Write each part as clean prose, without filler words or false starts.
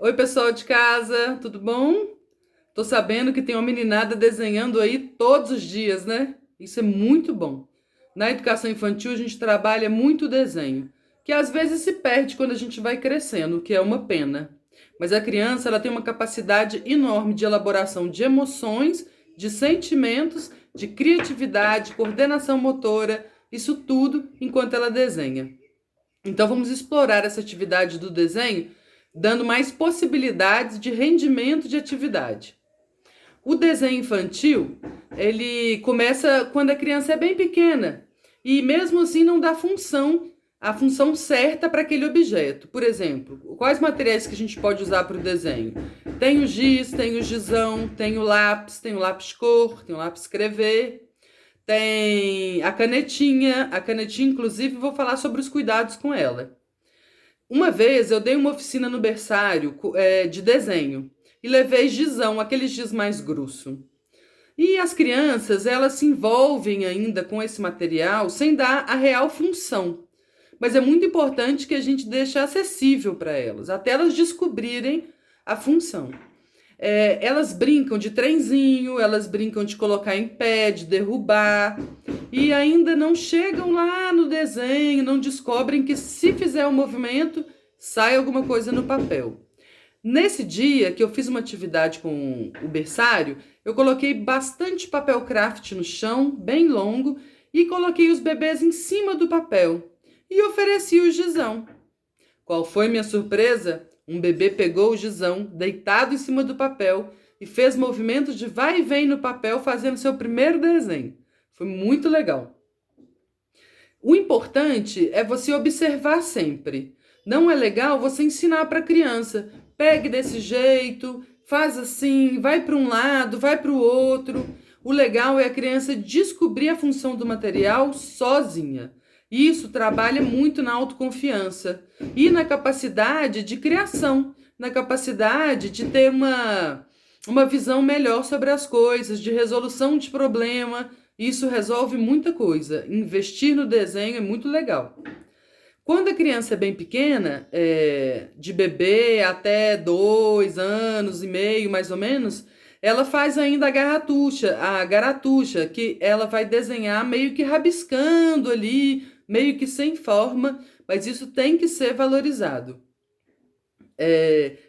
Oi, pessoal de casa, tudo bom? Tô sabendo que tem uma meninada desenhando aí todos os dias, né? Isso é muito bom. Na educação infantil, a gente trabalha muito desenho, que às vezes se perde quando a gente vai crescendo, o que é uma pena. Mas a criança, ela tem uma capacidade enorme de elaboração de emoções, de sentimentos, de criatividade, coordenação motora, isso tudo enquanto ela desenha. Então vamos explorar essa atividade do desenho, dando mais possibilidades de rendimento de atividade. O desenho infantil, ele começa quando a criança é bem pequena e mesmo assim não dá a função certa para aquele objeto. Por exemplo, quais materiais que a gente pode usar para o desenho? Tem o giz, tem o gizão, tem o lápis cor, tem o lápis escrever, tem a canetinha inclusive vou falar sobre os cuidados com ela. Uma vez eu dei uma oficina no berçário de desenho e levei gizão, aquele giz mais grosso. E as crianças, elas se envolvem ainda com esse material sem dar a real função. Mas é muito importante que a gente deixe acessível para elas, até elas descobrirem a função. Elas brincam de trenzinho, elas brincam de colocar em pé, de derrubar, e ainda não chegam lá no desenho, não descobrem que se fizer o movimento, sai alguma coisa no papel. Nesse dia que eu fiz uma atividade com o berçário, eu coloquei bastante papel craft no chão, bem longo, e coloquei os bebês em cima do papel e ofereci o gizão. Qual foi minha surpresa? Um bebê pegou o gizão, deitado em cima do papel, e fez movimentos de vai e vem no papel, fazendo seu primeiro desenho. Foi muito legal. O importante é você observar sempre. Não é legal você ensinar para a criança. Pegue desse jeito, faz assim, vai para um lado, vai para o outro. O legal é a criança descobrir a função do material sozinha. Isso trabalha muito na autoconfiança e na capacidade de criação, na capacidade de ter uma visão melhor sobre as coisas, de resolução de problema. Isso resolve muita coisa. Investir no desenho é muito legal. Quando a criança é bem pequena, de bebê até 2 anos e meio, mais ou menos, ela faz ainda a garatucha, que ela vai desenhar meio que rabiscando ali, meio que sem forma, mas isso tem que ser valorizado.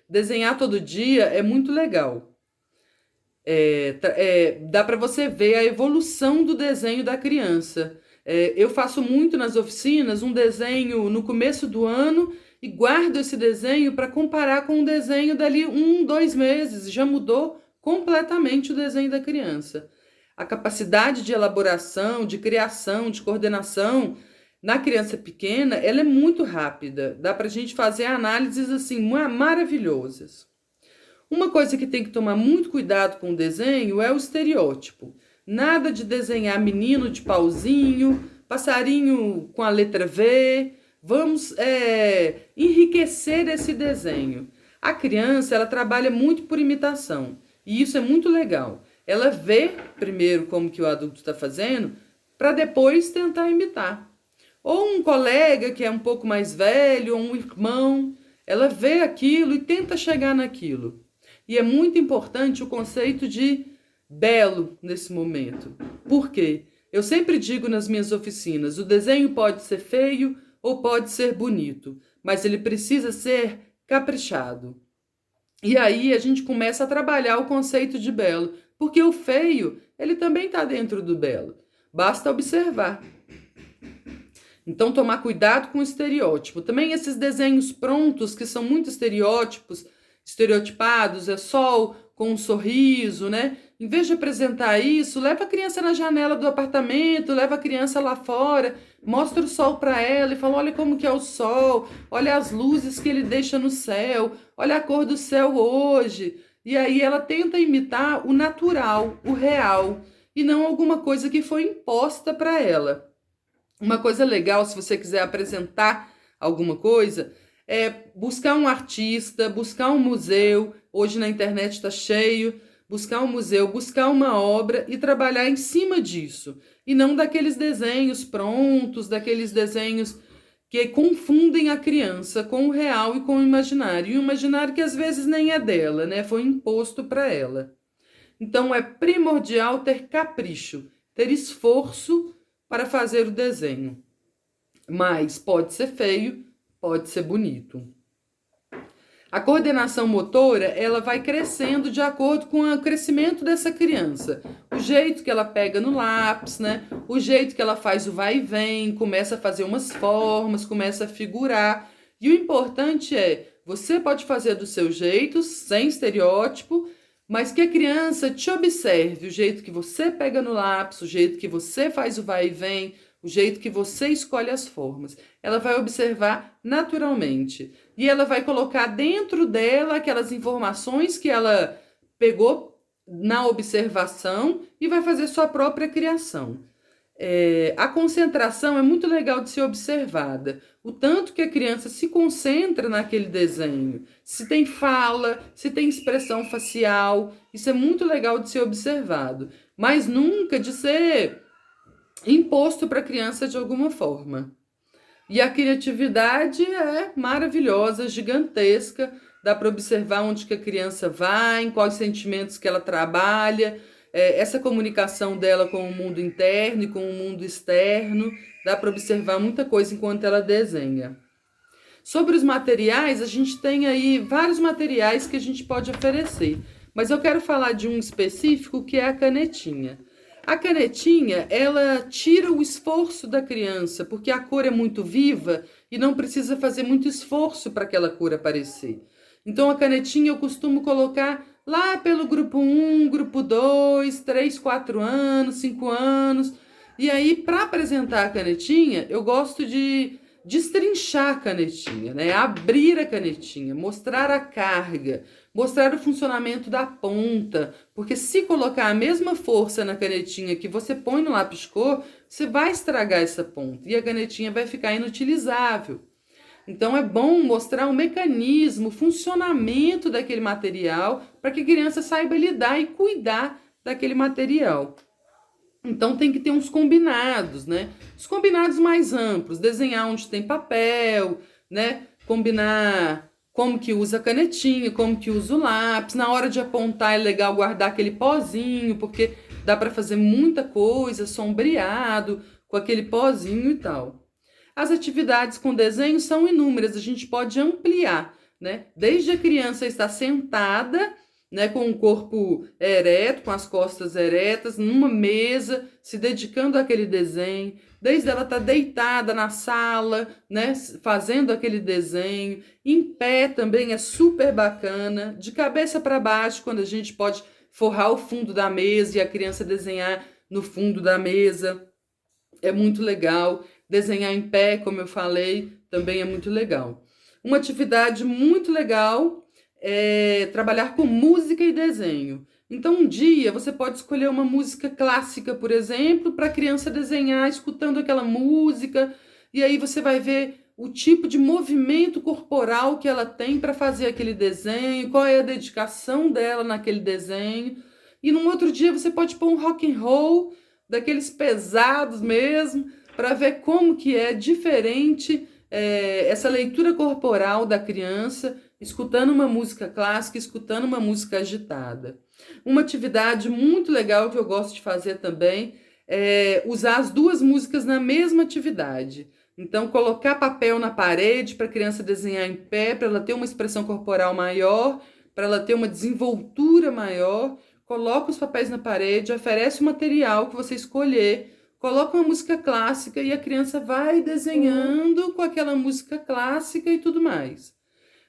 Desenhar todo dia é muito legal. Dá para você ver a evolução do desenho da criança. Eu faço muito nas oficinas um desenho no começo do ano e guardo esse desenho para comparar com um desenho dali 2 meses. Já mudou completamente o desenho da criança. A capacidade de elaboração, de criação, de coordenação na criança pequena, ela é muito rápida. Dá para a gente fazer análises assim maravilhosas. Uma coisa que tem que tomar muito cuidado com o desenho é o estereótipo. Nada de desenhar menino de pauzinho, passarinho com a letra V. Vamos enriquecer esse desenho. A criança, ela trabalha muito por imitação. E isso é muito legal. Ela vê primeiro como que o adulto está fazendo, para depois tentar imitar. Ou um colega que é um pouco mais velho, ou um irmão, ela vê aquilo e tenta chegar naquilo. E é muito importante o conceito de belo nesse momento. Por quê? Eu sempre digo nas minhas oficinas, o desenho pode ser feio ou pode ser bonito, mas ele precisa ser caprichado. E aí a gente começa a trabalhar o conceito de belo, porque o feio, ele também está dentro do belo. Basta observar. Então, tomar cuidado com o estereótipo. Também esses desenhos prontos, que são muito estereotipados, é sol com um sorriso, né? Em vez de apresentar isso, leva a criança na janela do apartamento, leva a criança lá fora, mostra o sol para ela e fala: olha como que é o sol, olha as luzes que ele deixa no céu, olha a cor do céu hoje. E aí ela tenta imitar o natural, o real, e não alguma coisa que foi imposta para ela. Uma coisa legal, se você quiser apresentar alguma coisa, é buscar um artista, buscar um museu. Hoje na internet está cheio. Buscar um museu, buscar uma obra e trabalhar em cima disso. E não daqueles desenhos prontos, daqueles desenhos que confundem a criança com o real e com o imaginário. E o imaginário que às vezes nem é dela, né? Foi imposto para ela. Então é primordial ter capricho, ter esforço para fazer o desenho. Mas pode ser feio, pode ser bonito. A coordenação motora, ela vai crescendo de acordo com o crescimento dessa criança. O jeito que ela pega no lápis, né? O jeito que ela faz o vai e vem, começa a fazer umas formas, começa a figurar. E o importante é, você pode fazer do seu jeito, sem estereótipo, mas que a criança te observe o jeito que você pega no lápis, o jeito que você faz o vai e vem, o jeito que você escolhe as formas. Ela vai observar naturalmente. E ela vai colocar dentro dela aquelas informações que ela pegou na observação e vai fazer sua própria criação. A concentração é muito legal de ser observada. O tanto que a criança se concentra naquele desenho. Se tem fala, se tem expressão facial. Isso é muito legal de ser observado. Mas nunca de ser imposto para a criança de alguma forma. E a criatividade é maravilhosa, gigantesca, dá para observar onde que a criança vai, em quais sentimentos que ela trabalha, essa comunicação dela com o mundo interno e com o mundo externo, dá para observar muita coisa enquanto ela desenha. Sobre os materiais, a gente tem aí vários materiais que a gente pode oferecer, mas eu quero falar de um específico que é a canetinha. A canetinha, ela tira o esforço da criança, porque a cor é muito viva e não precisa fazer muito esforço para aquela cor aparecer. Então, a canetinha eu costumo colocar lá pelo grupo 1, grupo 2, 3, 4 anos, 5 anos. E aí, para apresentar a canetinha, eu gosto de destrinchar a canetinha, né? Abrir a canetinha, mostrar a carga, mostrar o funcionamento da ponta, porque se colocar a mesma força na canetinha que você põe no lápis cor, você vai estragar essa ponta e a canetinha vai ficar inutilizável. Então é bom mostrar o mecanismo, o funcionamento daquele material, para que a criança saiba lidar e cuidar daquele material. Então tem que ter uns combinados, né? Os combinados mais amplos, desenhar onde tem papel, né? Combinar como que usa a canetinha, como que usa o lápis. Na hora de apontar é legal guardar aquele pozinho, porque dá para fazer muita coisa, sombreado, com aquele pozinho e tal. As atividades com desenho são inúmeras, a gente pode ampliar, né? Desde a criança estar sentada, né, com o corpo ereto, com as costas eretas, numa mesa, se dedicando àquele desenho, desde ela estar deitada na sala, né, fazendo aquele desenho, em pé também é super bacana, de cabeça para baixo, quando a gente pode forrar o fundo da mesa e a criança desenhar no fundo da mesa, é muito legal. Desenhar em pé, como eu falei, também é muito legal. Uma atividade muito legal é trabalhar com música e desenho. Então, um dia você pode escolher uma música clássica, por exemplo, para a criança desenhar escutando aquela música, e aí você vai ver o tipo de movimento corporal que ela tem para fazer aquele desenho, qual é a dedicação dela naquele desenho. E num outro dia você pode pôr um rock and roll, daqueles pesados mesmo, para ver como que é diferente essa leitura corporal da criança, escutando uma música clássica, escutando uma música agitada. Uma atividade muito legal que eu gosto de fazer também é usar as duas músicas na mesma atividade. Então, colocar papel na parede para a criança desenhar em pé, para ela ter uma expressão corporal maior, para ela ter uma desenvoltura maior. Coloca os papéis na parede, oferece o material que você escolher, coloca uma música clássica e a criança vai desenhando com aquela música clássica e tudo mais.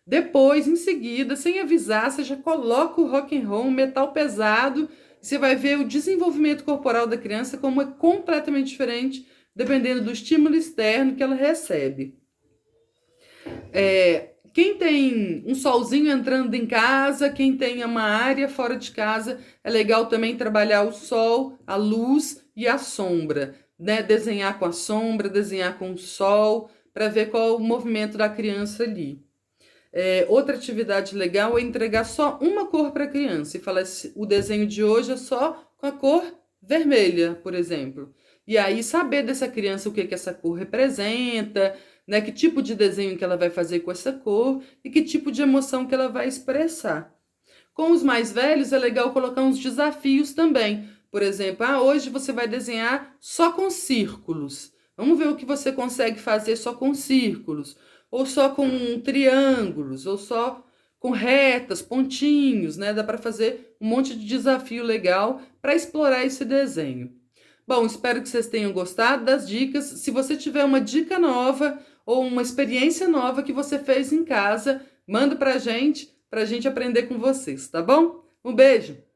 Depois, em seguida, sem avisar, você já coloca o rock and roll, um metal pesado, e você vai ver o desenvolvimento corporal da criança como é completamente diferente, dependendo do estímulo externo que ela recebe. Quem tem um solzinho entrando em casa, quem tem uma área fora de casa, é legal também trabalhar o sol, a luz e a sombra, né? Desenhar com a sombra, desenhar com o sol, para ver qual é o movimento da criança ali. Outra atividade legal é entregar só uma cor para a criança e falar: o desenho de hoje é só com a cor vermelha, por exemplo. E aí saber dessa criança o que essa cor representa, né? Que tipo de desenho que ela vai fazer com essa cor e que tipo de emoção que ela vai expressar. Com os mais velhos é legal colocar uns desafios também. Por exemplo, hoje você vai desenhar só com círculos. Vamos ver o que você consegue fazer só com círculos, ou só com triângulos, ou só com retas, pontinhos, né? Dá para fazer um monte de desafio legal para explorar esse desenho. Bom, espero que vocês tenham gostado das dicas. Se você tiver uma dica nova ou uma experiência nova que você fez em casa, manda para a gente aprender com vocês, tá bom? Um beijo!